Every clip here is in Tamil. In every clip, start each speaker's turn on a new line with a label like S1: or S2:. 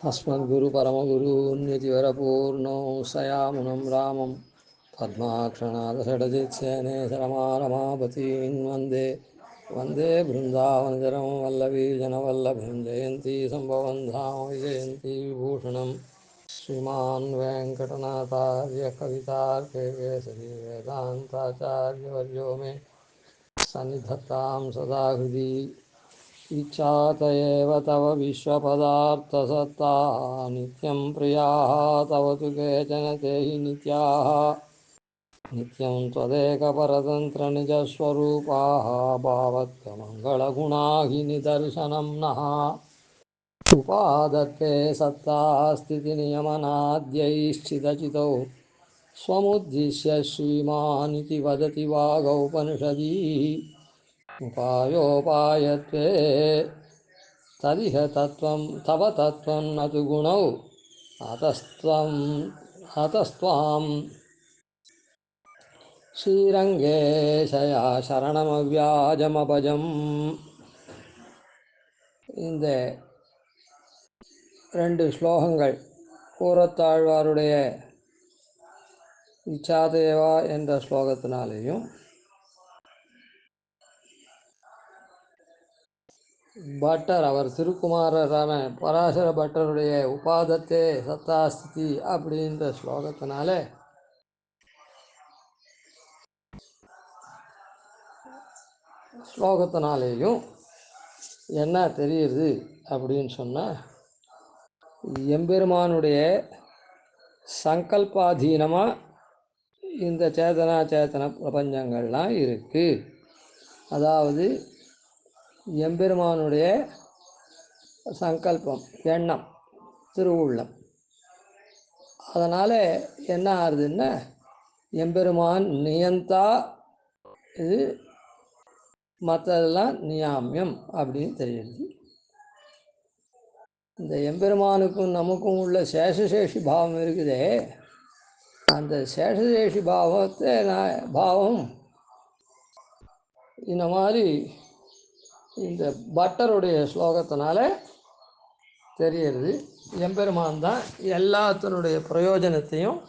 S1: अस्मद्गुरुपरमगुरून्यतिवरपूर्णो सयामुनं रामं पद्माक्षणादषडजित्सेने रमारमापतीन् वन्दे वन्दे बृन्दावनचरं वल्लवीजनवल्लभं जयन्ती सम्भवं धाम विजयन्ती विभूषणं श्रीमान् वेङ्कटनाथार्य कवितार्केसरी वेदान्ताचार्यवर्यो मे सन्निधत्तां सदा हृदि इच्छात एव तव विश्वपदार्थसत्ता नित्यं प्रियाः तव तु केचन ते हि नित्याः नित्यं त्वदेकपरतन्त्रनिजस्वरूपाः भावत्वमङ्गलगुणा हि निदर्शनं नः उपादत्ते सत्तास्थितिनियमनाद्यैश्चिदचितौ स्वमुद्दिश्य श्रीमानिति वदति वागौपनिषदि उपायोपायत्वे तदिह तत्त्वं तव तत्त्वं न तु गुणौ अतस्त्वां ஸ்ரீரங்கேசயா சரணமவ்யாஜமபஜம். இந்த 2 ஸ்லோகங்கள் கூரத்தாழ்வாருடைய இச்சாதேவா என்ற ஸ்லோகத்தினாலேயும் பட்டர் அவர் திருக்குமாரரான பராசர பட்டருடைய உபாதத்தே சத்தாஸ்திதி அப்படின்ற ஸ்லோகத்தினாலேயும் என்ன தெரியுது அப்படின்னு சொன்னால், எம்பெருமானுடைய சங்கல்பாதீனமாக இந்த சேத்தன பிரபஞ்சங்கள்லாம் இருக்குது. அதாவது எம்பெருமானுடைய சங்கல்பம், எண்ணம், திருவுள்ளம். அதனால் என்ன ஆகுதுன்னா, எம்பெருமான் நியந்தா, இது மற்றதெல்லாம் நியாமியம் அப்படின்னு தெரியுது. இந்த எம்பெருமானுக்கும் நமக்கும் உள்ள சேஷசேஷி பாவம் இருக்குதே, அந்த சேஷசேஷி பாவம் இந்த மாதிரி இந்த பட்டருடைய ஸ்லோகத்தினால தெரியுது. எம்பெருமான் தான் எல்லாத்தினுடைய பிரயோஜனத்தையும்,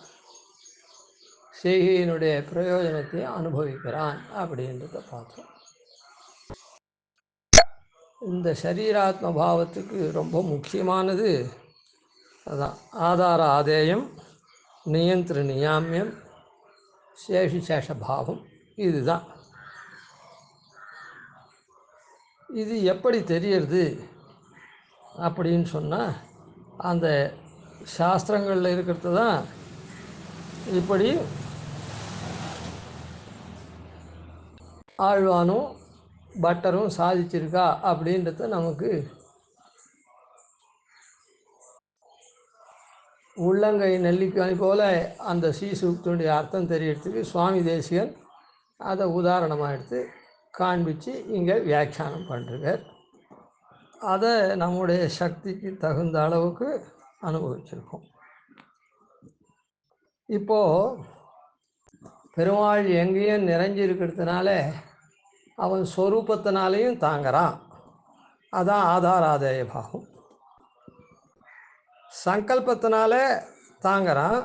S1: செய்கையினுடைய பிரயோஜனத்தையும் அனுபவிக்கிறான் அப்படின்றத பார்த்தோம். இந்த சரீராத்ம பாவத்துக்கு ரொம்ப முக்கியமானது அதான் ஆதார ஆதேயம், நியந்திர நியாமியம், சேஷ பாவம். இதுதான். இது எப்படி தெரியறது அப்படின்னு சொன்னால், அந்த சாஸ்திரங்களில் இருக்கிறது தான் இப்படி ஆழ்வானும் பட்டரும் சாதிச்சிருக்கா அப்படின்றத நமக்கு உள்ளங்கை நெல்லிக்காய் போல அந்த ஸ்ரீசூக்தனுடைய அர்த்தம் தெரியறதுக்கு சுவாமி தேசிகன் அதை உதாரணமாக எடுத்து காண்பித்து இங்கே வியாக்கியானம் பண்ணுறார். அதை நம்முடைய சக்திக்கு தகுந்த அளவுக்கு அனுபவிச்சிருக்கோம். இப்போது பெருமாள் எங்கேயும் நிறைஞ்சிருக்கிறதுனால அவன் ஸ்வரூபத்தினாலேயும் தாங்கிறான். அதான் ஆதாராதேய பாகம். சங்கல்பத்தினால தாங்கிறான்.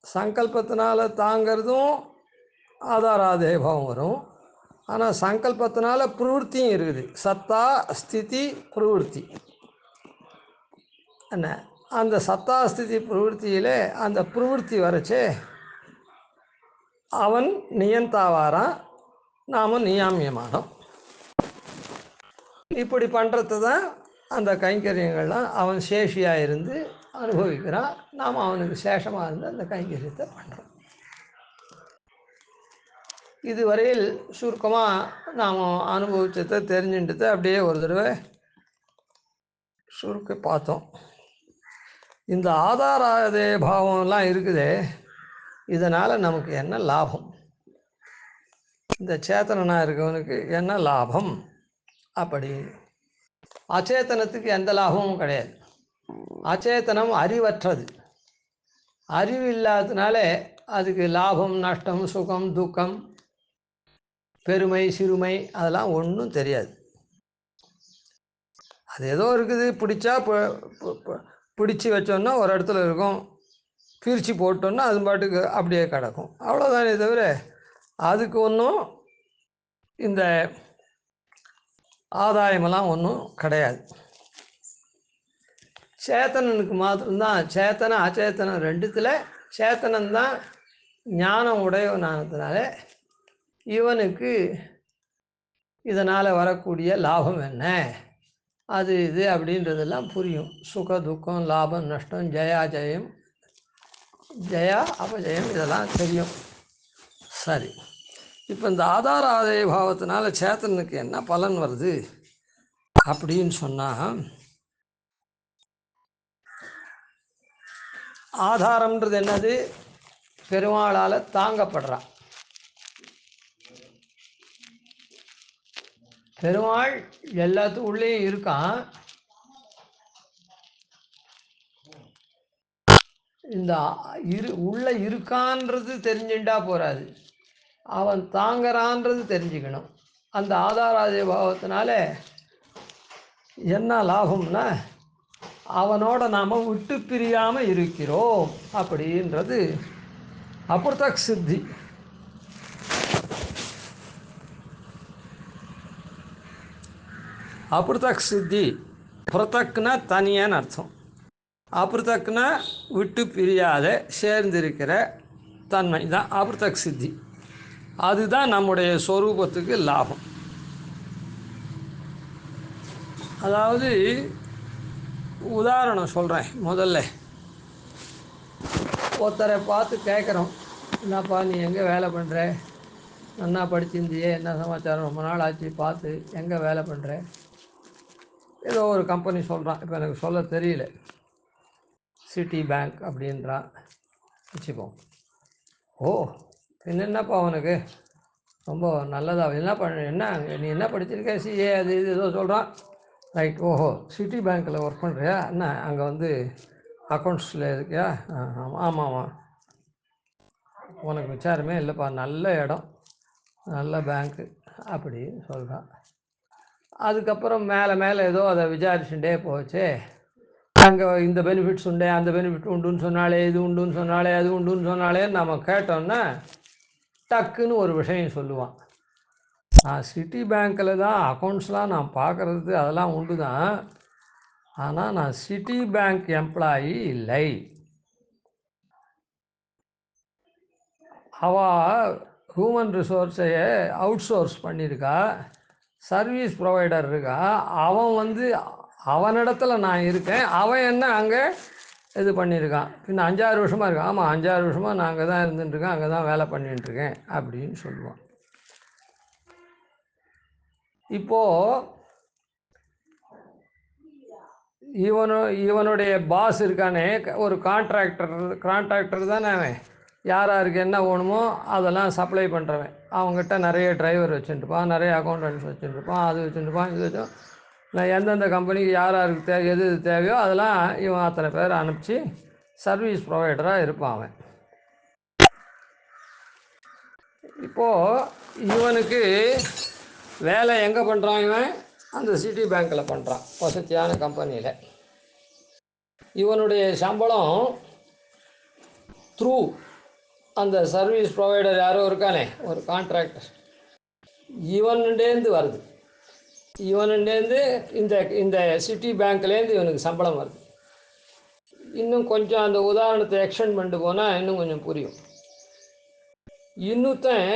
S1: சங்கல்பத்தினால தாங்கிறதும் ஆதாராதேய பாவம் வரும். ஆனால் சங்கல்பத்தினால பிரவருத்தியும் இருக்குது. சத்தா ஸ்திதி பிரவருத்தி. என்ன அந்த சத்தா ஸ்திதி பிரவருத்தியில் அந்த பிரவருத்தி வரைச்சே அவன் நியந்தாவாரான், நாம் நியாமியமானோம். இப்படி பண்ணுறது தான் அந்த கைங்கரியங்கள்லாம் அவன் சேஷியாக இருந்து அனுபவிக்கிறான். நாம் அவனுக்கு சேஷமாக இருந்து அந்த கைங்கரியத்தை பண்ணுறோம். இதுவரையில் சுருக்கமாக நாம் அனுபவிச்சதை தெரிஞ்சுட்டதை அப்படியே ஒரு தடவை சுருக்க பார்த்தோம். இந்த ஆதாராதே பாவம்லாம் இருக்குதே, இதனால் நமக்கு என்ன லாபம்? இந்த சேத்தனாக இருக்கவனுக்கு என்ன லாபம்? அப்படி அச்சேதனத்துக்கு எந்த லாபமும் கிடையாது. அச்சேதனம் அறிவற்றது. அறிவு இல்லாததுனால அதுக்கு லாபம், நஷ்டம், சுகம், துக்கம், பெருமை, சிறுமை அதெல்லாம் ஒன்றும் தெரியாது. அது ஏதோ இருக்குது, பிடிச்சா பிடிச்சி வச்சோன்னா ஒரு இடத்துல இருக்கும், பிரித்து போட்டோன்னா அது பாட்டுக்கு அப்படியே கிடக்கும். அவ்வளோதானே தவிர அதுக்கு ஒன்றும் இந்த ஆதாயமெல்லாம் ஒன்றும் கிடையாது. சேத்தனனுக்கு மாத்திரம்தான், சேத்தன அச்சேத்தனம் ரெண்டுத்தில் சேத்தனந்தான் ஞானம் உடையவனானதுனால இவனுக்கு இதனால் வரக்கூடிய லாபம் என்ன, அது இது அப்படின்றதெல்லாம் புரியும். சுக துக்கம், லாபம் நஷ்டம், ஜெயம் ஜெயா அபஜயம் இதெல்லாம் தெரியும். சரி, இப்போ இந்த ஆதார ஆதாய பாவத்தினால சேத்தனுக்கு என்ன பலன் வருது அப்படின்னு சொன்னால், ஆதாரம்ன்றது என்னது? பெருமாளால் தாங்கப்படுறான். பெருமாள் எல்லாத்துக்குள்ளேயும் இருக்கான். இந்த உள்ள இருக்கான்றது தெரிஞ்சுட்டா போகாது, அவன் தாங்கறான்றது தெரிஞ்சுக்கணும். அந்த ஆதாராதிய பாவத்தினால என்ன லாபம்னா, அவனோட நாம் விட்டு பிரியாமல் இருக்கிறோம் அப்படின்றது அப்ரதக் சித்தி. அப்ரதக் சித்தி, பிரதக்னா தனியான்னு அர்த்தம், அப்ரதக்னா விட்டு பிரியாத சேர்ந்திருக்கிற தன்மை தான் அப்ரதக் சித்தி. அதுதான் நம்முடைய ஸ்வரூபத்துக்கு லாபம். அதாவது உதாரணம் சொல்கிறேன். முதல்ல ஒருத்தரை பார்த்து கேட்குறோம், என்னப்பா நீ எங்கே வேலை பண்ணுற, நல்லா படிச்சிருந்தியே, என்ன சமாச்சாரம், ரொம்ப நாள் ஆச்சு பார்த்து, எங்கே வேலை பண்ணுற? ஏதோ ஒரு கம்பெனி சொல்கிறான், இப்போ எனக்கு சொல்ல தெரியல, சிட்டி பேங்க் அப்படின்றான் வச்சுப்போம். ஓ, என்னப்பா அவனுக்கு ரொம்ப நல்லதா, என்ன நீ என்ன படிச்சிருக்க, சிஏ அது இது ஏதோ சொல்கிறான். ரைட், ஓஹோ சிட்டி பேங்க்கில் ஒர்க் பண்ணுறியா, என்ன அங்கே வந்து அக்கௌண்ட்ஸில் இருக்கியா? ஆமாம், உனக்கு விசாரமே இல்லைப்பா, நல்ல இடம், நல்ல பேங்க்கு அப்படின்னு சொல்கிறான். அதுக்கப்புறம் மேலே ஏதோ அதை விசாரிச்சுட்டே போச்சு. அங்கே இந்த பெனிஃபிட்ஸ் உண்டு, அந்த பெனிஃபிட் உண்டுன்னு சொன்னாலே, இது உண்டுன்னு சொன்னாலே, அது உண்டுன்னு சொன்னாலேன்னு நம்ம கேட்டோன்னா டக்குன்னு ஒரு விஷயம் சொல்லுவான். நான் சிட்டி பேங்க்கில் தான் அக்கௌண்ட்ஸ்லாம் நான் பார்க்குறது அதெல்லாம் உண்டு தான், ஆனால் நான் சிட்டி பேங்க் எம்ப்ளாயி இல்லை. அவள் ஹியூமன் ரிசோர்ஸையே அவுட் சோர்ஸ் பண்ணியிருக்கா, சர்வீஸ் ப்ரொவைடர் இருக்கா, அவன் வந்து அவனிடத்துல நான் இருக்கேன், அவன் என்ன அங்கே இது பண்ணியிருக்கான். இன்னும் 5-6 வருஷமாக இருக்கான். ஆமாம், 5-6 வருஷமாக நான் அங்கே தான் இருந்துட்டுருக்கேன், அங்கே தான் வேலை பண்ணிட்டுருக்கேன் அப்படின்னு சொல்லுவான். இப்போது இவனுடைய பாஸ் இருக்கானே, ஒரு கான்ட்ராக்டர் தானே அவன், யாருக்கு என்ன வேணுமோ அதெல்லாம் சப்ளை பண்ணுறவன். அவங்ககிட்ட நிறைய டிரைவர் வச்சுட்டுருப்பான், நிறைய அக்கௌண்டன்ஸ் வச்சுட்டுருப்பான், அது வச்சுட்டுருப்பான், இது வச்சோம். நான் எந்தெந்த கம்பெனிக்கு யாருக்கு எது தேவையோ அதெல்லாம் இவன் அத்தனை பேர் அனுப்பிச்சி சர்வீஸ் ப்ரொவைடராக இருப்பான் அவன். இப்போது இவனுக்கு வேலை எங்கே பண்ணுறான்? இவன் அந்த சிட்டி பேங்க்கில் பண்ணுறான், வசதியான கம்பெனியில். இவனுடைய சம்பளம் த்ரூ அந்த சர்வீஸ் ப்ரொவைடர் யாரோ இருக்கானே, ஒரு கான்ட்ராக்டர், இவன்டேந்து வருது. இவன்டேந்து இந்த சிட்டி பேங்க்லேருந்து இவனுக்கு சம்பளம் வருது. இன்னும் கொஞ்சம் அந்த உதாரணத்தை எக்ஸ்டெண்ட் பண்ணிட்டு போனால் இன்னும் கொஞ்சம் புரியும். இன்னொருத்தன்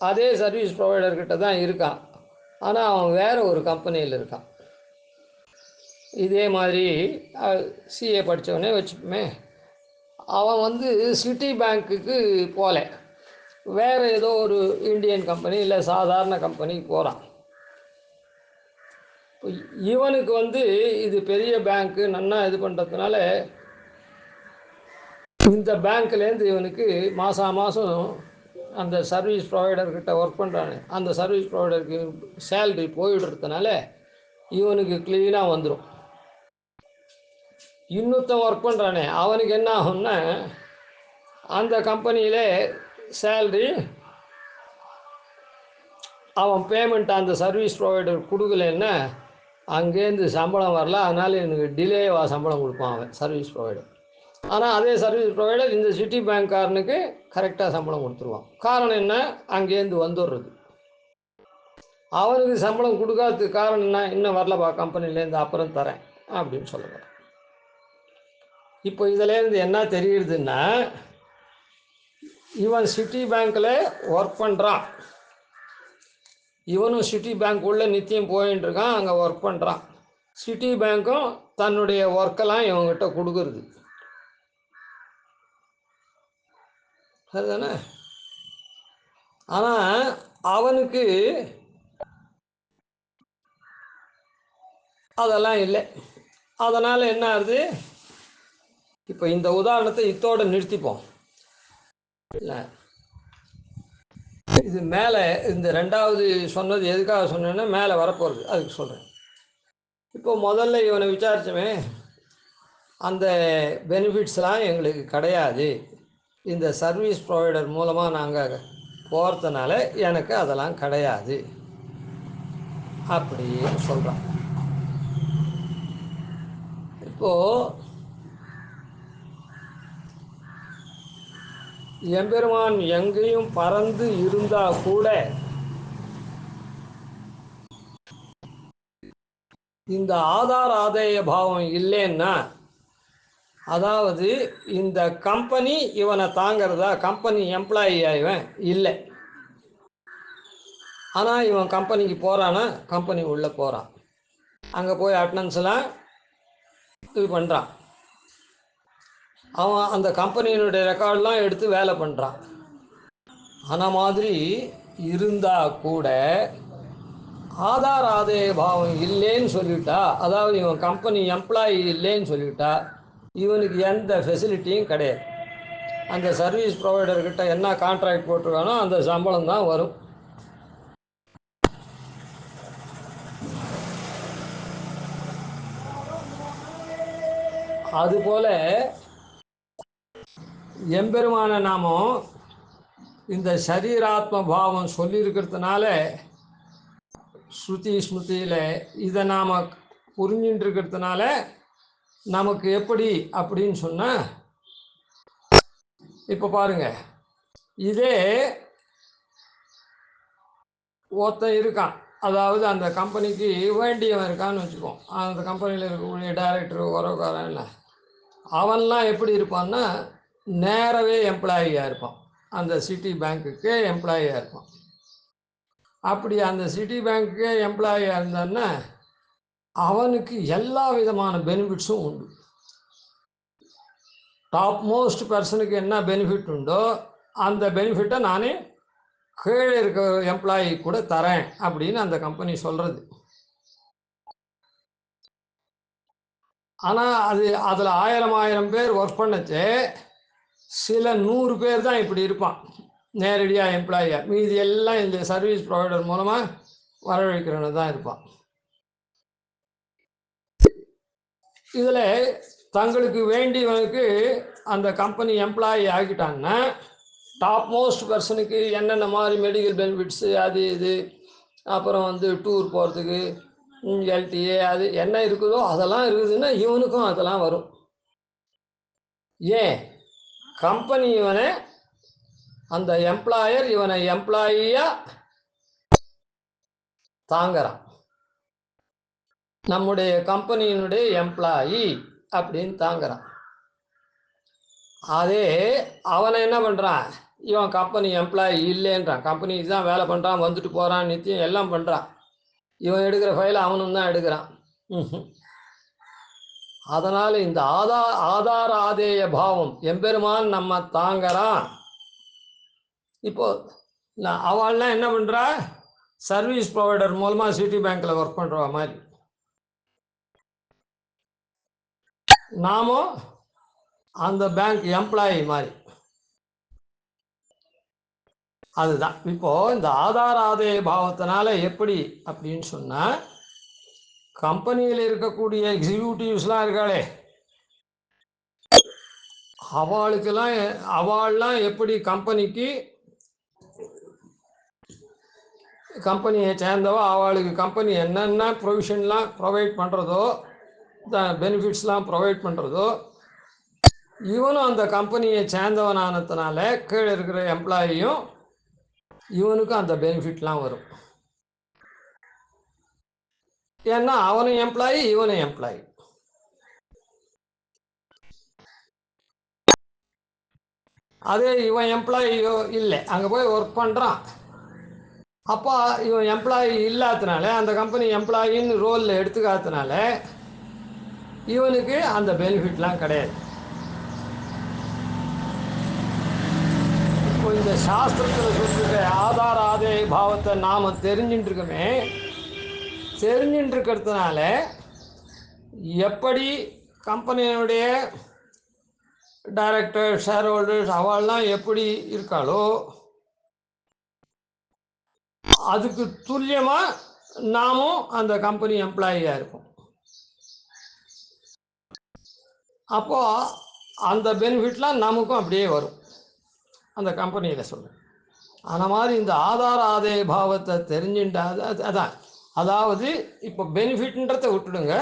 S1: அதே சர்வீஸ் ப்ரொவைடர்கிட்ட தான் இருக்கான், ஆனால் அவன் வேறு ஒரு கம்பெனியில் இருக்கான். இதே மாதிரி சிஏ படித்தவனே வச்சுப்போமே, அவன் வந்து சிட்டி பேங்க்குக்கு போகல, வேறு ஏதோ ஒரு இந்தியன் கம்பெனி இல்லை சாதாரண கம்பெனிக்கு போகிறான். இவனுக்கு வந்து இது பெரிய பேங்க்கு நன்னா இது பண்ணுறதுனால இந்த பேங்க்லேருந்து இவனுக்கு மாதம் அந்த சர்வீஸ் ப்ரொவைடர்கிட்ட ஒர்க் பண்ணுறானே, அந்த சர்வீஸ் ப்ரொவைடருக்கு சேல்ரி போயிடுறதுனால இவனுக்கு க்ளீனாக வந்துடும். இன்னொருத்தன் ஒர்க் பண்ணுறானே, அவனுக்கு என்ன ஆகும்னா, அந்த கம்பெனியில் சேல்ரி அவன் பேமெண்ட் அந்த சர்வீஸ் ப்ரொவைடர் கொடுக்கலன்னா அங்கேருந்து சம்பளம் வரல, அதனால் எனக்கு டிலேவாக சம்பளம் கொடுப்பான் அவன் சர்வீஸ் ப்ரொவைடர். ஆனால் அதே சர்வீஸ் ப்ரொவைடர் இந்த சிட்டி பேங்க்காரனுக்கு கரெக்டாக சம்பளம் கொடுத்துருவான். காரணம் என்ன? அங்கேருந்து வந்துடுறது. அவனுக்கு சம்பளம் கொடுக்காததுக்கு காரணம் என்ன? இன்னும் வரலப்பா கம்பெனிலேருந்து, அப்புறம் தரேன் அப்படின்னு சொல்லுவார். இப்போ இதுலேருந்து என்ன தெரியுதுன்னா, இவன் சிட்டி பேங்க்கில் ஒர்க் பண்ணுறான். இவனும் சிட்டி பேங்க் உள்ள நித்தியம் போயின்னு இருக்கான், அங்கே ஒர்க் பண்ணுறான். சிட்டி பேங்க்கும் தன்னுடைய ஒர்க்கெல்லாம் இவங்ககிட்ட கொடுக்குறது. சரிதானே? ஆனால் அவனுக்கு அதெல்லாம் இல்லை. அதனால் என்ன ஆகுது? இப்போ இந்த உதாரணத்தை இத்தோடு நிறுத்திப்போம். இல்லை, இது மேலே இந்த ரெண்டாவது சொன்னது எதுக்காக சொன்னேன்னா மேலே வரப்போகிறது, அதுக்கு சொல்கிறேன். இப்போ முதல்ல இவனை விசாரிச்சோமே, அந்த பெனிஃபிட்ஸ்லாம் எங்களுக்கு கிடையாது, இந்த சர்வீஸ் ப்ரொவைடர் மூலமாக நாங்கள் போகிறதுனால எனக்கு அதெல்லாம் கிடையாது அப்படின்னு சொல்கிறான். இப்போது எம்பெருமான் எங்கேயும் பறந்து இருந்தால் கூட இந்த ஆதார ஆதாய பாவம் இல்லைன்னா, அதாவது இந்த கம்பெனி இவனை தாங்கிறதா, கம்பெனி எம்ப்ளாயி இவன் இல்லை. ஆனால் இவன் கம்பெனிக்கு போகிறான்னா, கம்பெனி உள்ளே போகிறான், அங்கே போய் அட்டனன்ஸ்லாம் இது பண்ணுறான், அவன் அந்த கம்பெனியினுடைய ரெக்கார்டெலாம் எடுத்து வேலை பண்ணுறான். ஆனால் மாதிரி இருந்தால் கூட ஆதார ஆதாய பாவம் இல்லைன்னு சொல்லிவிட்டா, அதாவது இவன் கம்பெனி எம்ப்ளாயி இல்லைன்னு சொல்லிவிட்டா, இவனுக்கு எந்த ஃபெசிலிட்டியும் கிடையாது. அந்த சர்வீஸ் ப்ரொவைடர்கிட்ட என்ன கான்ட்ராக்ட் போட்டிருக்கானோ அந்த சம்பளம் தான் வரும். அதுபோல் எம்பெருமான நாமும் இந்த சரீராத்ம பாவம் சொல்லியிருக்கிறதுனால ஸ்ருதி ஸ்மிருதியில் இதை நாம் புரிஞ்சுட்டு இருக்கிறதுனால நமக்கு எப்படி அப்படின்னு சொன்னால், இப்போ பாருங்கள், இதே ஒருத்தன் இருக்கான், அதாவது அந்த கம்பெனிக்கு வேண்டியவன் இருக்கான்னு வச்சுப்போம். அந்த கம்பெனியில் இருக்கக்கூடிய டைரக்டர் உறவுக்காரன் இல்லை, அவன்லாம் எப்படி இருப்பான்னா நேரவே எம்ப்ளாயியாக இருப்பான், அந்த சிட்டி பேங்க்குக்கே எம்ப்ளாயியாக இருப்பான். அப்படி அந்த சிட்டி பேங்க்குக்கே எம்ப்ளாயியாக இருந்தான்னா அவனுக்கு எல்லா விதமான பெனிஃபிட்ஸும் உண்டு. டாப் மோஸ்ட் பர்சனுக்கு என்ன பெனிஃபிட் உண்டோ அந்த பெனிஃபிட்டை நானே கீழே இருக்க எம்ப்ளாயி கூட தரேன் அப்படின்னு அந்த கம்பெனி சொல்கிறது. ஆனால் அதில் 1000 பேர் ஒர்க் பண்ணச்சே சில 100 பேர் தான் இப்படி இருப்பான் நேரடியாக எம்ப்ளாயியாக, மீதி எல்லாம் இந்த சர்வீஸ் ப்ரொவைடர் மூலமாக வரவழைக்கிறவங்க தான் இருப்பான். இதில் தங்களுக்கு வேண்டியவனுக்கு அந்த கம்பெனி எம்ப்ளாயி ஆகிட்டாங்கன்னா டாப் மோஸ்ட் பர்சனுக்கு என்னென்ன மாதிரி மெடிக்கல் பெனிஃபிட்ஸு அது இது, அப்புறம் டூர் போகிறதுக்கு எல்டிஏ அது என்ன இருக்குதோ அதெல்லாம் இருக்குதுன்னா இவனுக்கும் அதெல்லாம் வரும். ஏன்? கம்பெனி இவனை, அந்த எம்ப்ளாயர் இவனை எம்ப்ளாயியாக தாங்கிறான், நம்முடைய கம்பெனியினுடைய எம்ப்ளாயி அப்படின்னு தாங்கிறான். அதே அவனை என்ன பண்ணுறான், இவன் கம்பெனி எம்ப்ளாயி இல்லைன்றான், கம்பெனிக்கு தான் வேலை பண்ணுறான், வந்துட்டு போகிறான், நித்தியம் எல்லாம் பண்ணுறான், இவன் எடுக்கிற ஃபைலை அவனும் தான் எடுக்கிறான். அதனால் இந்த ஆதார ஆதேய பாவம் எம்பெருமான் நம்ம தாங்கிறான். இப்போ அவள்லாம் என்ன பண்ணுறா, சர்வீஸ் ப்ரொவைடர் மூலமாக சிட்டி பேங்க்கில் ஒர்க் பண்ணுற மாதிரி நாமும் அந்த பேங்க் எம்ப்ளாயி மாதிரி. அதுதான் இப்போது இந்த ஆதார ஆதாய பாவத்தினால எப்படி அப்படின்னு சொன்னால், கம்பெனியில் இருக்கக்கூடிய எக்ஸிக்யூட்டிவ்ஸ்லாம் இருக்காளே, அவள்லாம் எப்படி கம்பெனிக்கு கம்பெனியை சேர்ந்தவோ அவளுக்கு கம்பெனி என்னென்ன ப்ரொவிஷன்லாம் ப்ரொவைட் பண்ணுறதோ, பெனிஃபிட்ஸ்லாம் ப்ரொவைட் பண்ணுறதோ, இவனும் அந்த கம்பெனியை சேர்ந்தவனானதுனால கீழே இருக்கிற எம்ப்ளாயியும் இவனுக்கும் அந்த பெனிஃபிட்லாம் வரும். ஏன்னா அவனும் எம்ப்ளாயி, இவனும் எம்ப்ளாயி. அதே இவன் எம்ப்ளாயியோ இல்லை, அங்கே போய் ஒர்க் பண்ணுறான். அப்போ இவன் எம்ப்ளாயி இல்லாததுனால, அந்த கம்பெனி எம்ப்ளாயின்னு ரோலில் எடுத்துக்காததுனால இவனுக்கு அந்த பெனிஃபிட்லாம் கிடையாது. இப்போ இந்த சாஸ்திரத்தில் சொல்லிருக்க ஆதார ஆதேய பாவத்தை நாம் தெரிஞ்சுட்டு இருக்கோமே, தெரிஞ்சுட்டு இருக்கிறதுனால எப்படி கம்பெனியினுடைய டைரக்டர், ஷேர் ஹோல்டர்ஸ் அவள்லாம் எப்படி இருக்காளோ அதுக்கு துல்லியமாக நாமும் அந்த கம்பெனி எம்ப்ளாயியாக இருப்போம். அப்போது அந்த பெனிஃபிட்லாம் நமக்கும் அப்படியே வரும் அந்த கம்பெனியில் சொல்கிறேன். அந்த மாதிரி இந்த ஆதார ஆதேய பாவத்தை தெரிஞ்சுட்டா அதான், அதாவது இப்போ பெனிஃபிட்ன்றதை விட்டுடுங்க,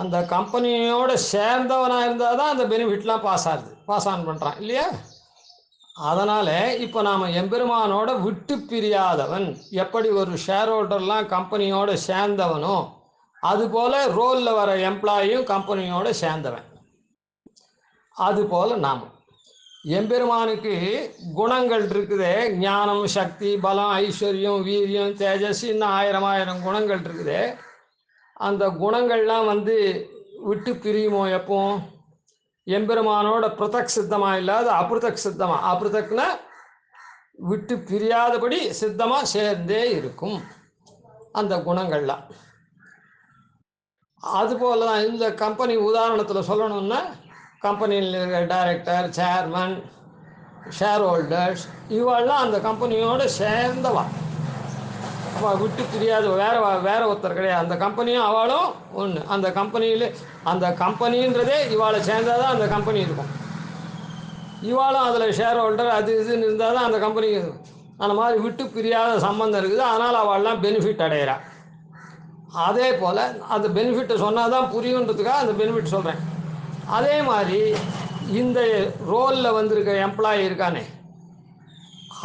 S1: அந்த கம்பெனியோட சேர்ந்தவனாக இருந்தால் தான் அந்த பெனிஃபிட்லாம் பாஸ் ஆன் பண்ணுறான் இல்லையா? அதனால் இப்போ நாம் எம்பெருமானோட விட்டு பிரியாதவன், எப்படி ஒரு ஷேர் ஹோல்டர்லாம் கம்பெனியோட சேர்ந்தவனோ அதுபோல் ரோலில் வர எம்ப்ளாயும் கம்பெனியோட சேர்ந்தவன். அதுபோல் நாம் எம்பெருமானுக்கு குணங்கள் இருக்குது, ஞானம், சக்தி, பலம், ஐஸ்வர்யம், வீரியம், தேஜஸ், இன்னும் ஆயிரம் குணங்கள் இருக்குது. அந்த குணங்கள்லாம் விட்டு பிரியுமோ எப்போ? எம்பெருமானோட பிரதக் சித்தமாக இல்லாத அபிருதக் சித்தமாக, அபிருதக்னா விட்டு பிரியாதபடி சித்தமாக சேர்ந்தே இருக்கும் அந்த குணங்கள்லாம். அதுபோல் தான் இந்த கம்பெனி உதாரணத்தில் சொல்லணும்னா, கம்பெனியில் இருக்கிற டைரக்டர், சேர்மன், ஷேர் ஹோல்டர்ஸ் இவெல்லாம் அந்த கம்பெனியோடு சேர்ந்தவா, அவள் விட்டு தெரியாது, வேற ஒருத்தர் கிடையாது. அந்த கம்பெனியும் அவளும் ஒன்று. அந்த கம்பெனியில் அந்த கம்பெனின்றதே இவாளை சேர்ந்தால் தான் அந்த கம்பெனி இருக்கும். இவாளும் அதில் ஷேர் ஹோல்டர் அது இதுன்னு இருந்தால் தான் அந்த கம்பெனி இருக்கும். அந்த மாதிரி விட்டு பிரியாத சம்பந்தம் இருக்குது. அதனால் அவள்லாம் பெனிஃபிட் அடையிறா. அதே போல் அந்த பெனிஃபிட்டை சொன்னால் தான் புரியுன்றதுக்காக அந்த பெனிஃபிட் சொல்கிறேன். அதே மாதிரி இந்த ரோலில் வந்திருக்க எம்ப்ளாயி இருக்கானே,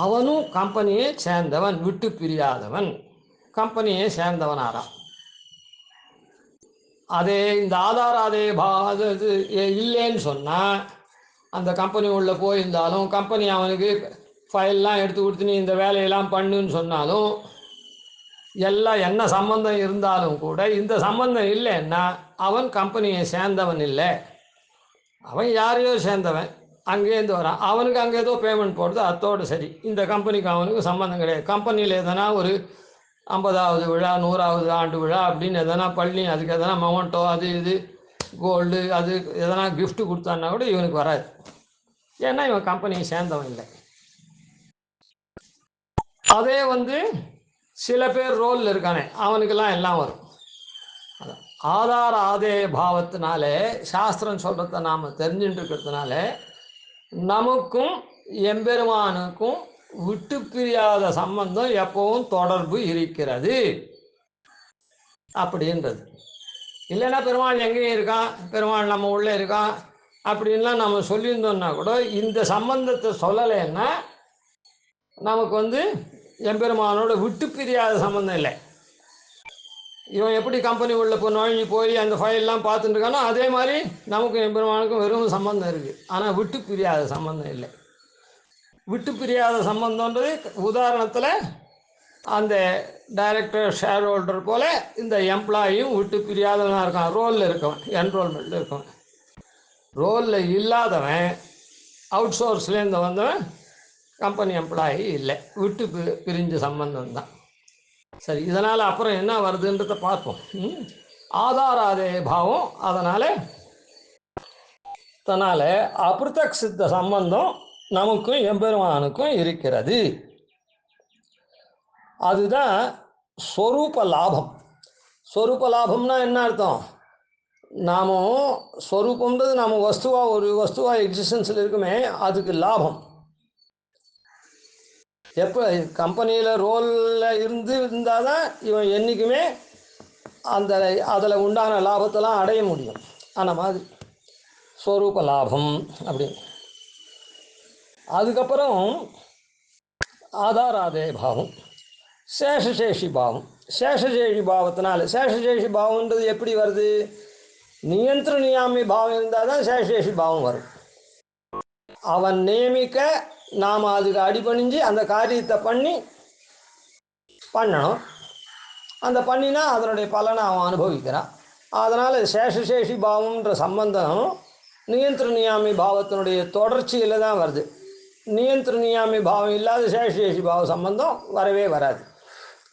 S1: அவனும் கம்பெனியை சேர்ந்தவன், விட்டு பிரியாதவன், கம்பெனியை சேர்ந்தவனாராம். அதே இந்த ஆதார அதே இல்லைன்னு சொன்னால், அந்த கம்பெனி உள்ளே போயிருந்தாலும் கம்பெனி அவனுக்கு ஃபைல்லாம் எடுத்து கொடுத்து நீ இந்த வேலையெல்லாம் பண்ணுன்னு சொன்னாலும், எல்லாம் என்ன சம்பந்தம் இருந்தாலும் கூட இந்த சம்பந்தம் இல்லைன்னா அவன் கம்பெனியை சேர்ந்தவன் இல்லை, அவன் யாரையோ சேர்ந்தவன், அங்கேருந்து வரான், அவனுக்கு அங்கே ஏதோ பேமெண்ட் போடுறது அத்தோடு சரி. இந்த கம்பெனிக்கு அவனுக்கு சம்மந்தம் கிடையாது. கம்பெனியில் எதனா ஒரு 50வது விழா, 100வது ஆண்டு விழா அப்படின்னு எதனா பண்ணி அதுக்கு எதனா மொமெண்டோ அது இது கோல்டு அது எதனா கிஃப்ட் கொடுத்தான்னா கூட இவனுக்கு வராது. ஏன்னா இவன் கம்பெனியை சேர்ந்தவன் இல்லை. அதே சில பேர் ரோலில் இருக்கானே அவனுக்கெல்லாம் எல்லாம் வரும். ஆதார ஆதேய பாவத்தினாலே சாஸ்திரம் சொல்கிறத நாம் தெரிஞ்சுட்டு இருக்கிறதுனால நமக்கும் எம்பெருமானுக்கும் விட்டு பிரியாத சம்பந்தம் எப்பவும் தொடர்பு இருக்கிறது அப்படின்றது. இல்லைன்னா பெருமாள் எங்கேயும் இருக்கான், பெருமாள் நம்ம உள்ளே இருக்கான் அப்படின்லாம் நம்ம சொல்லியிருந்தோம்னா கூட இந்த சம்பந்தத்தை சொல்லலைன்னா நமக்கு எம்பெருமானோட விட்டு பிரியாத சம்பந்தம் இல்லை. இவன் எப்படி கம்பெனி உள்ள நுழைஞ்சி போய் அந்த ஃபைல்லாம் பார்த்துட்டு இருக்கானோ அதே மாதிரி நமக்கும் எம்பெருமானுக்கும் வெறும் சம்பந்தம் இருக்குது. ஆனால் விட்டு பிரியாத சம்பந்தம் இல்லை. விட்டு பிரியாத சம்பந்தன்றது உதாரணத்தில் அந்த டைரக்டர், ஷேர் ஹோல்டர் போல் இந்த எம்ப்ளாயும் விட்டு பிரியாதவனாக இருக்கான். ரோலில் இருக்கவன், என்ரோல்மெண்ட்டில் இருக்கவன். ரோலில் இல்லாதவன், அவுட் சோர்ஸ்லேருந்து வந்தவன் கம்பெனி எம்ப்ளாயி இல்லை, விட்டு பிரிஞ்ச சம்பந்தம் தான். சரி, இதனால் அப்புறம் என்ன வருதுன்றதை பார்ப்போம். ஆதாராதேய பாவம் அதனால் அபிருத்தக் சித்த சம்பந்தம் நமக்கும் எம்பெருமானுக்கும் இருக்கிறது. அதுதான் ஸ்வரூப லாபம். ஸ்வரூப லாபம்னா என்ன அர்த்தம்? நாம் ஸ்வரூபம்ன்றது நம்ம ஒரு வஸ்துவாக எக்ஸிஸ்டன்ஸில் இருக்குமே, அதுக்கு லாபம். எப்போ கம்பெனியில் ரோலில் இருந்தால் தான் இவன் என்றைக்குமே அந்த அதில் உண்டான லாபத்தெல்லாம் அடைய முடியும். அந்த மாதிரி ஸ்வரூப லாபம் அப்படி. அதுக்கப்புறம் ஆதாராதே பாவம், சேஷசேஷி பாவம். சேஷசேஷி பாவத்தினால, சேஷசேஷி பாவம்ன்றது எப்படி வருது? நியந்திர நியாமி பாவம் இருந்தால் தான் சேஷசேஷி பாவம் வரும். அவன் நியமிக்க நாம் அதுக்கு அடிபணிஞ்சு அந்த காரியத்தை பண்ணணும். அந்த பண்ணினா அதனுடைய பலனை அவன் அனுபவிக்கிறான். அதனால் சேஷசேஷி பாவம்ன்ற சம்பந்தம் நியந்திர நியாமி பாவத்தினுடைய தொடர்ச்சியில் தான் வருது. நியந்திர நியாமி பாவம் இல்லாத சேஷசேஷி பாவ சம்பந்தம் வரவே வராது.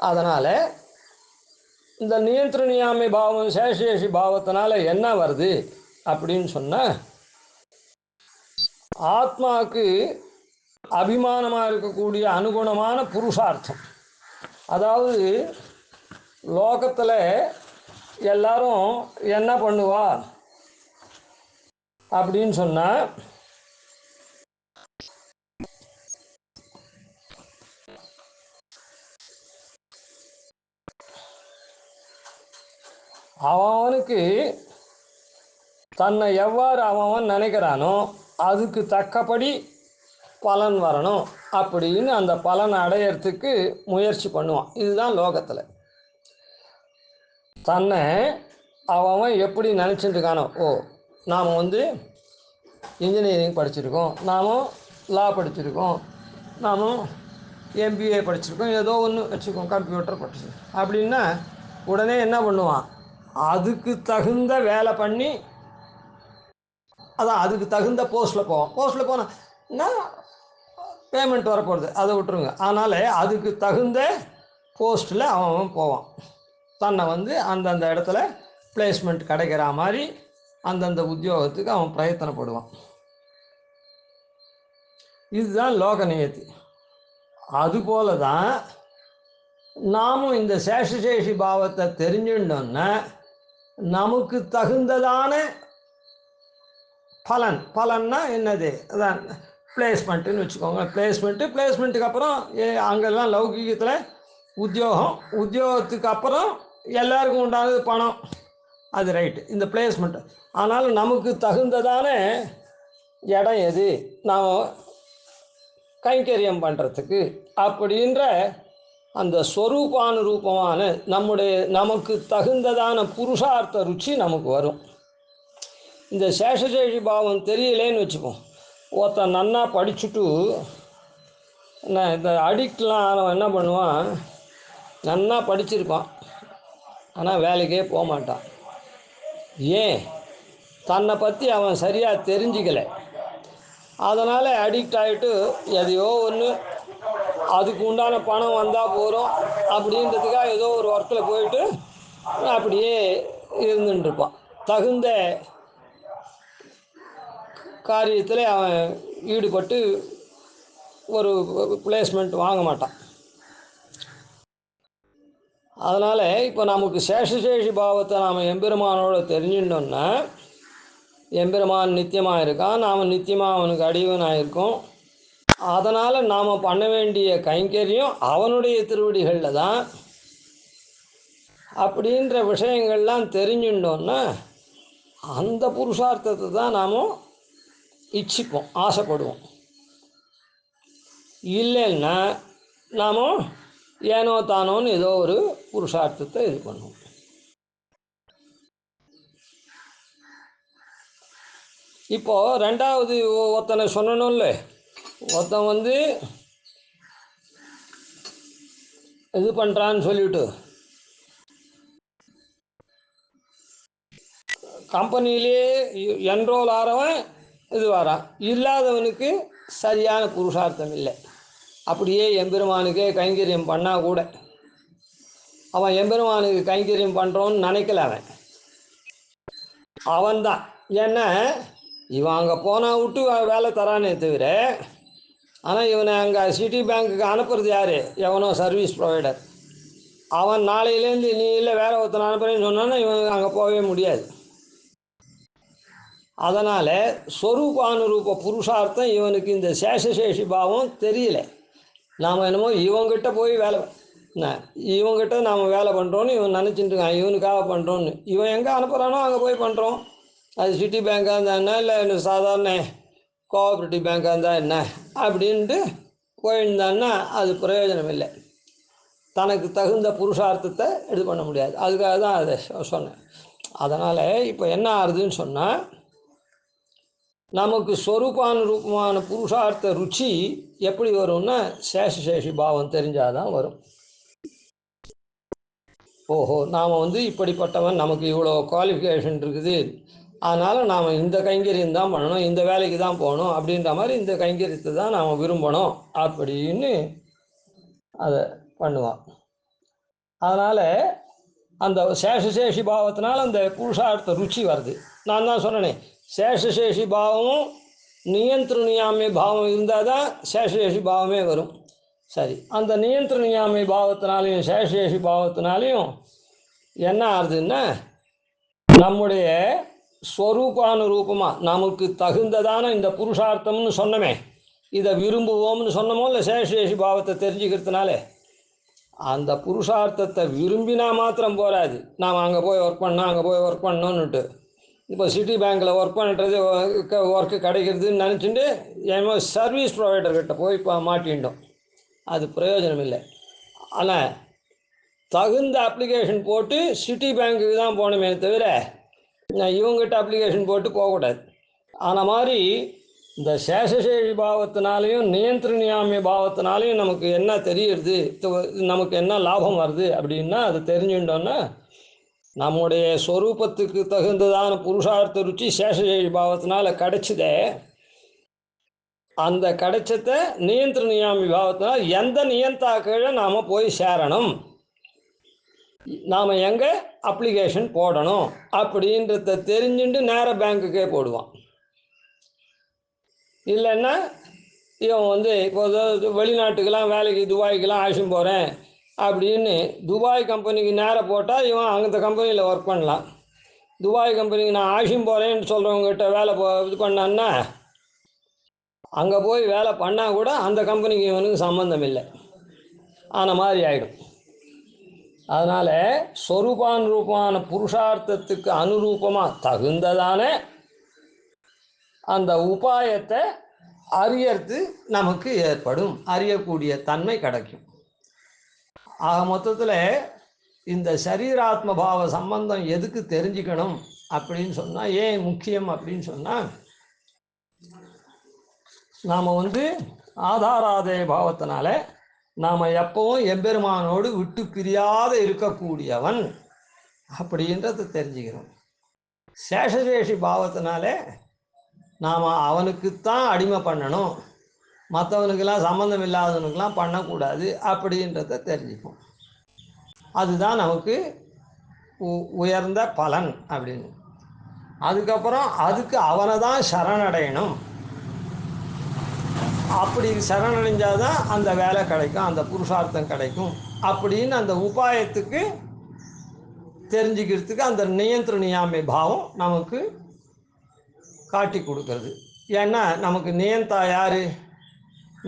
S1: அதனால் இந்த நியந்திர நியாமி பாவம் சேஷசேஷி பாவத்தினால என்ன வருது அப்படின்னு சொன்னால், ஆத்மாவுக்கு அபிமானமாக இருக்கக்கூடிய அனுகுணமான புருஷார்த்தம். அதாவது லோகத்தில் எல்லாரும் என்ன பண்ணுவா அப்படின்னு சொன்னால், அவனுக்கு தன்னை எவ்வாறு அவன் நினைக்கிறானோ அதுக்கு தக்கபடி பலன் வரணும் அப்படின்னு அந்த பலனை அடையிறதுக்கு முயற்சி பண்ணுவான். இதுதான் லோகத்தில். தன்னை அவன் எப்படி நினச்சிட்டு இருக்கானோ, நாம் இன்ஜினியரிங் படிச்சிருக்கோம், நாமும் லா படிச்சிருக்கோம், நாமும் எம்பிஏ படிச்சிருக்கோம், ஏதோ ஒன்று வச்சுருக்கோம், கம்ப்யூட்டர் படிச்சிருக்கோம் அப்படின்னா உடனே என்ன பண்ணுவான்? அதுக்கு தகுந்த வேலை பண்ணி, அதான் அதுக்கு தகுந்த போஸ்ட்டில் போவான். போஸ்ட்டில் போனால் பேமெண்ட் வரப்போகுது, அதை விட்டுருங்க. அதனால் அதுக்கு தகுந்த போஸ்ட்டில் அவன் போவான். தன்னை அந்தந்த இடத்துல பிளேஸ்மெண்ட் கிடைக்கிற மாதிரி அந்தந்த உத்தியோகத்துக்கு அவன் பிரயத்தனப்படுவான். இதுதான் லோக நியதி. அதுபோல தான் நாமும் இந்த சேஷசேஷி பாவத்தை தெரிஞ்சுட்டோன்னா நமக்கு தகுந்ததான பலன்னா என்னது? அதான் பிளேஸ்மெண்ட்டுன்னு வச்சுக்கோங்க. பிளேஸ்மெண்ட்டுக்கு அப்புறம் அங்கெல்லாம் லௌகிகத்தில் உத்தியோகத்துக்கு அப்புறம் எல்லாருக்கும் உண்டானது பணம், அது ரைட்டு, இந்த பிளேஸ்மெண்ட்டு. ஆனால் நமக்கு தகுந்ததான இடம் எது நாம் கைங்கரியம் பண்ணுறதுக்கு அப்படின்ற அந்த ஸ்வரூபானுரூபமான நமக்கு தகுந்ததான புருஷார்த்த ருச்சி நமக்கு வரும். இந்த சேஷசேஷி பாவம் தெரியலேன்னு வச்சுப்போம். ஒருத்தன் நன்னா படிச்சுட்டு இந்த அடிக்ட்லாம் அவன் என்ன பண்ணுவான்? நன்னா படிச்சிருப்பான், ஆனால் வேலைக்கே போக மாட்டான். ஏன்? தன்னை பற்றி அவன் சரியாக தெரிஞ்சிக்கலை. அதனால் அடிக்ட் ஆகிட்டு எதையோ ஒன்று அதுக்கு உண்டான பணம் வந்தால் போகிறோம் அப்படின்றதுக்காக ஏதோ ஒரு ஒர்க்கில் போயிட்டு அப்படியே இருந்துட்டுருப்பான். தகுந்த காரியத்தில் அவன் ஈடுபட்டு ஒரு பிளேஸ்மெண்ட் வாங்க மாட்டான். அதனால் இப்போ நமக்கு சேஷசேஷி பாவத்தை நாம் எம்பெருமானோட தெரிஞ்சுட்டோம்னா, எம்பெருமான் நித்தியமாக இருக்கான், நாம் நித்தியமாக அவனுக்கு அடிவனாக இருக்கோம். அதனால் நாம் பண்ண வேண்டிய கைங்கரியம் அவனுடைய திருவடிகளில் தான் அப்படின்ற விஷயங்கள்லாம் தெரிஞ்சுட்டோன்னா அந்த புருஷார்த்தத்தை தான் நாம் இச்சிப்போம், ஆசைப்படுவோம். இல்லைன்னா நாம் ஏனோ தானோன்னு ஏதோ ஒரு புருஷார்த்தத்தை இது பண்ணுவோம். இப்போது ரெண்டாவது ஒருத்தனை சொன்னணும்ல, ஒருத்தன் இது பண்ணுறான்னு சொல்லிவிட்டு கம்பெனியிலே என்ரோல் ஆகிறவன் இது வரான், இல்லாதவனுக்கு சரியான புருஷார்த்தம் இல்லை. அப்படியே எம்பெருமானுக்கே கைங்கரியம் பண்ணால் கூட அவன் எம்பெருமானுக்கு கைங்கரியம் பண்ணுறோன்னு நினைக்கல. அவன்தான். ஏன்னா இவன் அங்கே போனால் விட்டு வேலை தரானே தவிர, ஆனால் இவனை அங்கே சிட்டி பேங்க்குக்கு அனுப்புறது யார்? எவனோ சர்வீஸ் ப்ரொவைடர். அவன் நாளையிலேருந்து நீ இல்லை வேற ஒருத்தனை அனுப்புறேன்னு சொன்னான்னா இவன் அங்கே போகவே முடியாது. அதனால் ஸ்வரூபானுரூப புருஷார்த்தம் இவனுக்கு இந்த சேஷசேஷி பாவம் தெரியல. நாம் என்னமோ இவங்கிட்ட போய் வேலை இவங்கிட்ட நாம் வேலை பண்ணுறோன்னு இவன் நினச்சிட்டு இருக்கான், இவனுக்காக பண்ணுறோன்னு. இவன் எங்கே அனுப்புகிறானோ அங்கே போய் பண்ணுறோம். அது சிட்டி பேங்காக இருந்தால் என்ன, இல்லை சாதாரண கோஆப்ரேட்டிவ் பேங்காக இருந்தால் என்ன அப்படின்ட்டு போயிருந்தான்னா அது பிரயோஜனம் இல்லை. தனக்கு தகுந்த புருஷார்த்தத்தை இது பண்ண முடியாது. அதுக்காக தான் அதை சொன்னேன். அதனால் இப்போ என்ன ஆகுதுன்னு சொன்னால், நமக்கு ஸ்வரூபானுரூபமான புருஷார்த்த ருச்சி எப்படி வரும்னா சேஷசேஷி பாவம் தெரிஞ்சாதான் வரும். ஓஹோ, நாம் இப்படிப்பட்டவன், நமக்கு இவ்வளோ குவாலிஃபிகேஷன் இருக்குது, அதனால் நாம் இந்த கைங்கரியம் தான் பண்ணணும், இந்த வேலைக்கு தான் போகணும் அப்படின்ற மாதிரி இந்த கைங்கரியத்தை தான் நாம் விரும்பணும் அப்படின்னு அதை பண்ணுவான். அதனால் அந்த சேஷசேஷி பாவத்தினால் அந்த புருஷார்த்த ருச்சி வருது. நான் தான் சொன்னேனே, சேஷசேஷி பாவமும் நியந்திரணியாமை பாவம் இருந்தால் தான் சேஷசேஷி பாவமே வரும். சரி, அந்த நியந்திரணியாமை பாவத்தினாலையும் சேஷசேஷி பாவத்தினாலையும் என்ன ஆகுதுன்னா, நம்முடைய ஸ்வரூபானுரூபமாக நமக்கு தகுந்ததான இந்த புருஷார்த்தம்னு சொன்னமே, இதை விரும்புவோம்னு சொன்னமோ இல்லை, சேஷசேஷி பாவத்தை தெரிஞ்சுக்கிறதுனால அந்த புருஷார்த்தத்தை விரும்பினா மாத்திரம் போராது. நாம் அங்கே போய் ஒர்க் பண்ணோம், அங்கே போய் ஒர்க் பண்ணோன்னுட்டு இப்போ சிட்டி பேங்க்கில் ஒர்க் பண்ணுறது ஒர்க்கு கிடைக்கிறதுன்னு நினச்சிட்டு ஏன்னா சர்வீஸ் ப்ரொவைடர்கிட்ட போய் இப்போ மாட்டிட்டோம். அது பிரயோஜனம் இல்லை. ஆனால் தகுந்த அப்ளிகேஷன் போட்டு சிட்டி பேங்க்குக்கு தான் போகணுமே தவிர இவங்ககிட்ட அப்ளிகேஷன் போட்டு போகக்கூடாது. ஆனால் மாதிரி இந்த சேஷசேஷி பாவத்தினாலையும் நியந்திரணியாமிய பாவத்தினாலையும் நமக்கு என்ன தெரியுது, நமக்கு என்ன லாபம் வருது அப்படின்னா, அது தெரிஞ்சுட்டோன்னா நம்முடைய ஸ்வரூபத்துக்கு தகுந்ததான புருஷார்த்த ருச்சி சேஷசேஷி பாவத்தினால கிடைச்சதே, அந்த கிடைச்சத நியந்திரணியாமி பாவத்தினால் எந்த நியந்தா கீழே நாம் போய் சேரணும், நாம் எங்கே அப்ளிகேஷன் போடணும் அப்படின்றத தெரிஞ்சுட்டு நேராக பேங்க்குக்கே போடுவான். இல்லைன்னா இவன் இப்போது வெளிநாட்டுக்கெல்லாம் வேலைக்கு துபாய்க்கெல்லாம் அழைச்சின்னு போகிறேன் அப்படின்னு துபாய் கம்பெனிக்கு நேராக போட்டால் இவன் அந்த கம்பெனியில் ஒர்க் பண்ணலாம். துபாய் கம்பெனிக்கு நான் அழைச்சின்னு போகிறேன்னு சொல்கிறவங்ககிட்ட வேலை இது பண்ணான்னா அங்கே போய் வேலை பண்ணால் கூட அந்த கம்பெனிக்கு இவனுக்கு சம்மந்தம் இல்லை, ஆன மாதிரி ஆகிடும். அதனால் ஸ்வரூபானுரூபமான புருஷார்த்தத்துக்கு அனுரூபமாக தகுந்ததான அந்த உபாயத்தை அறியறது நமக்கு ஏற்படும், அறியக்கூடிய தன்மை கிடைக்கும். ஆக மொத்தத்தில் இந்த சரீராத்ம பாவ சம்பந்தம் எதுக்கு தெரிஞ்சுக்கணும் அப்படின்னு சொன்னால், ஏன் முக்கியம் அப்படின்னு சொன்னால், நாம் ஆதாராதய பாவத்தினால நாம் எப்பவும் எம்பெருமானோடு விட்டு பிரியாத இருக்கக்கூடியவன் அப்படின்றத தெரிஞ்சுக்கிறோம். சேஷசேஷி பாவத்தினால நாம் அவனுக்குத்தான் அடிமை பண்ணணும், மற்றவனுக்கெல்லாம் சம்மந்தம் இல்லாதவனுக்கெல்லாம் பண்ணக்கூடாது அப்படின்றத தெரிஞ்சுப்போம். அதுதான் நமக்கு உயர்ந்த பலன் அப்படின்னு. அதுக்கப்புறம் அதுக்கு அவனை தான் சரணடையணும், அப்படி சரணடைஞ்சால் தான் அந்த வேலை கிடைக்கும், அந்த புருஷார்த்தம் கிடைக்கும் அப்படின்னு அந்த உபாயத்துக்கு தெரிஞ்சுக்கிறதுக்கு அந்த நியந்திரணியாமை பாவம் நமக்கு காட்டி கொடுக்கறது. ஏன்னா நமக்கு நியந்தா யார்,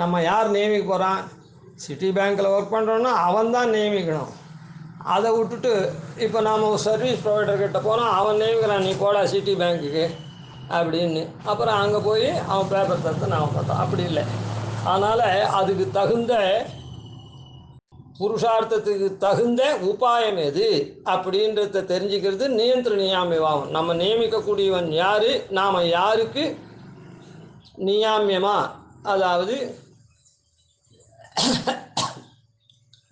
S1: நம்ம யார் நியமிக்க போகிறான், சிட்டி பேங்க்கில் ஒர்க் பண்ணுறோன்னா அவன் தான் நியமிக்கணும். அதை விட்டுட்டு இப்போ நாம் ஒரு சர்வீஸ் ப்ரொவைடர்கிட்ட போனால் அவன் நியமிக்கிறான், நீ போடா சிட்டி பேங்க்குக்கு அப்படின்னு. அப்புறம் அங்கே போய் அவன் பேப்பர் தரத்தை நாம் பார்த்தோம், அப்படி இல்லை. அதனால் அதுக்கு தகுந்த புருஷார்த்தத்துக்கு தகுந்த உபாயம் எது அப்படின்றத தெரிஞ்சுக்கிறது நியந்திரணியாமை பாவம். நம்ம நியமிக்கக்கூடியவன் யார், நாம் யாருக்கு நியாமியமா, அதாவது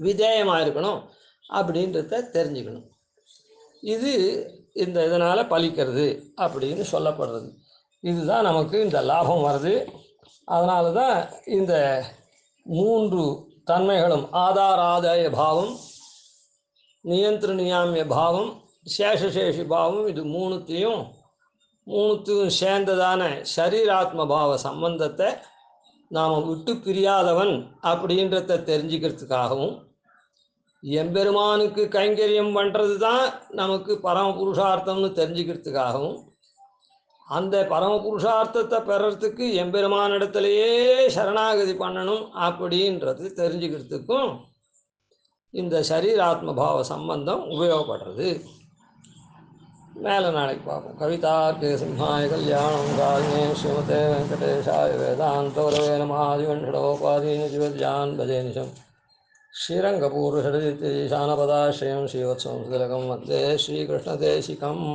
S1: விதேயமாக இருக்கணும் அப்படின்றத தெரிஞ்சுக்கணும். இது இதனால் பலிக்கிறது அப்படின்னு சொல்லப்படுறது. இதுதான் நமக்கு இந்த லாபம் வருது. அதனால தான் இந்த 3 தன்மைகளும் ஆதாராதாய பாவம், நியந்திரணியாமிய பாவம், சேஷசேஷி பாவம், இது மூணுத்தையும் சேர்ந்ததான சரீராத்ம பாவ சம்பந்தத்தை நாம் விட்டு பிரியாதவன் அப்படின்றத தெரிஞ்சுக்கிறதுக்காகவும், எம்பெருமானுக்கு கைங்கரியம் பண்ணுறது தான் நமக்கு பரம புருஷார்த்தம்னு தெரிஞ்சுக்கிறதுக்காகவும், அந்த பரமபுருஷார்த்தத்தை பெறறதுக்கு எம்பெருமானிடத்திலேயே சரணாகதி பண்ணணும் அப்படின்றது தெரிஞ்சுக்கிறதுக்கும் இந்த சரீராத்மபாவ சம்பந்தம் உபயோகப்படுறது. மேலே நாளைக்கு பார்ப்போம். கவிதார்க்கே சிம்ஹாய கல்யாணம் காரிணே ஸ்ரீமதே வெங்கடேஷாய வேதாந்தோரவே நமாதிவன்ஷடோபாதீன ஜீவத்யான் பஜேனிஷம் ஸ்ரீரங்கபூர்வஷடஜித்யீசானபதாஸ்ரயம் ஸ்ரீவத்சம் சுதிலகம் வந்தே ஸ்ரீகிருஷ்ணதேசிகம்.